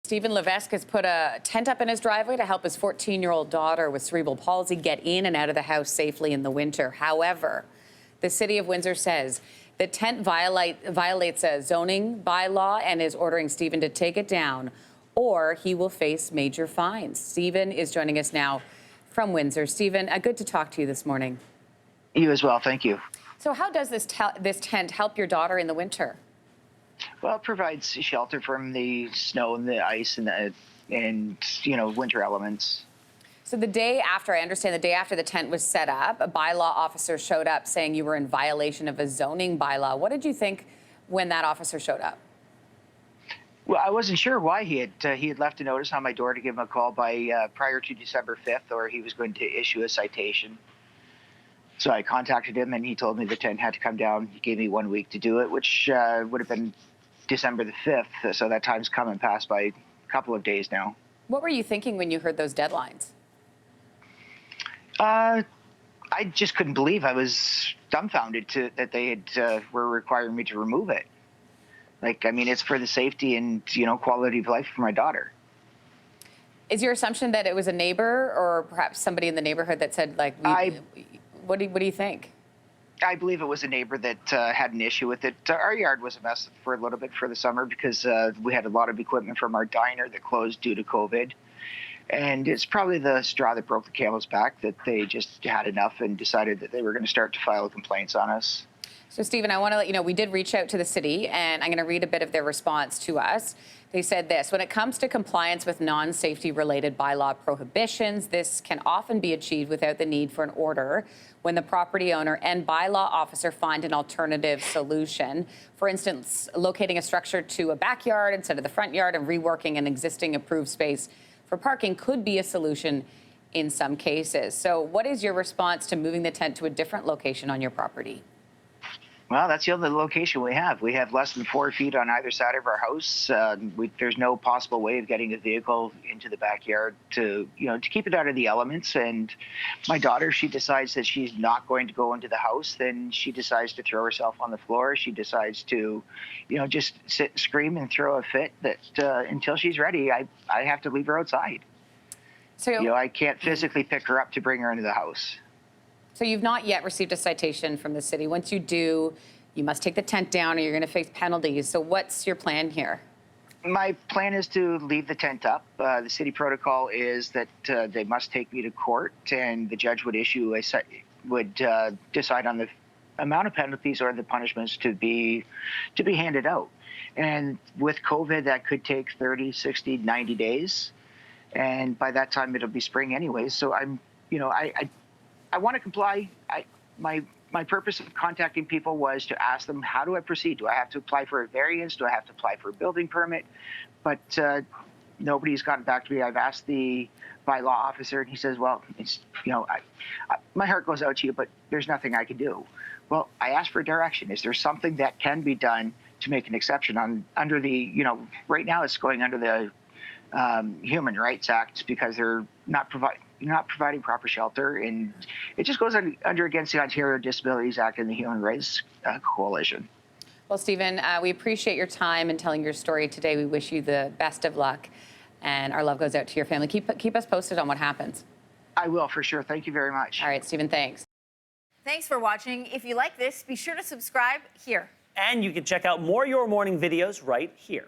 Stephen Levesque has put a tent up in his driveway to help his 14-year-old daughter with cerebral palsy get in and out of the house safely in the winter. However, the city of Windsor says the tent violates a zoning bylaw and is ordering Stephen to take it down, or he will face major fines. Stephen is joining us now from Windsor. Stephen, good to talk to you this morning. You as well, thank you. So how does this tent help your daughter in the winter? Well, it provides shelter from the snow and the ice and winter elements. So the day after, I understand the day after the tent was set up, a bylaw officer showed up saying you were in violation of a zoning bylaw. What did you think when that officer showed up? Well, I wasn't sure why he had left a notice on my door to give him a call by prior to December 5th, or he was going to issue a citation. So I contacted him, and he told me the tent had to come down. He gave me 1 week to do it, which would have been December the 5th. So that time's come and passed by a couple of days now. What were you thinking when you heard those deadlines? I just couldn't believe. I was dumbfounded that they were requiring me to remove it. It's for the safety and, quality of life for my daughter. Is your assumption that it was a neighbor or perhaps somebody in the neighborhood that said, what do you think? I believe it was a neighbor that had an issue with it. Our yard was a mess for a little bit for the summer because we had a lot of equipment from our diner that closed due to COVID. And it's probably the straw that broke the camel's back that they just had enough and decided that they were going to start to file complaints on us. So, Stephen, I want to let you know we did reach out to the city, and I'm going to read a bit of their response to us. They said this: when it comes to compliance with non-safety related bylaw prohibitions, this can often be achieved without the need for an order when the property owner and bylaw officer find an alternative solution. For instance, locating a structure to a backyard instead of the front yard and reworking an existing approved space for parking could be a solution in some cases. So what is your response to moving the tent to a different location on your property? Well, that's the only location we have. We have less than 4 feet on either side of our house. There's no possible way of getting a vehicle into the backyard to keep it out of the elements. And my daughter, she decides that she's not going to go into the house. Then she decides to throw herself on the floor. She decides to, just sit, scream, and throw a fit. That until she's ready, I have to leave her outside. So I can't physically pick her up to bring her into the house. So you've not yet received a citation from the city. Once you do, you must take the tent down or you're going to face penalties. So what's your plan here? My plan is to leave the tent up. The city protocol is that they must take me to court, and the judge would decide on the amount of penalties or the punishments to be handed out. And with COVID, that could take 30, 60, 90 days. And by that time, it'll be spring anyway. So I want to comply. My purpose of contacting people was to ask them, how do I proceed? Do I have to apply for a variance? Do I have to apply for a building permit? But nobody's gotten back to me. I've asked the bylaw officer, and he says, well, it's, my heart goes out to you, but there's nothing I can do. Well, I asked for direction. Is there something that can be done to make an exception under the, right now it's going under the Human Rights Act because they're not providing proper shelter, and it just goes under against the Ontario Disabilities Act and the Human Rights Coalition. Well, Stephen, we appreciate your time and telling your story today. We wish you the best of luck, and our love goes out to your family. Keep us posted on what happens. I will, for sure. Thank you very much. All right, Stephen, thanks. Thanks for watching. If you like this, be sure to subscribe here. And you can check out more Your Morning videos right here.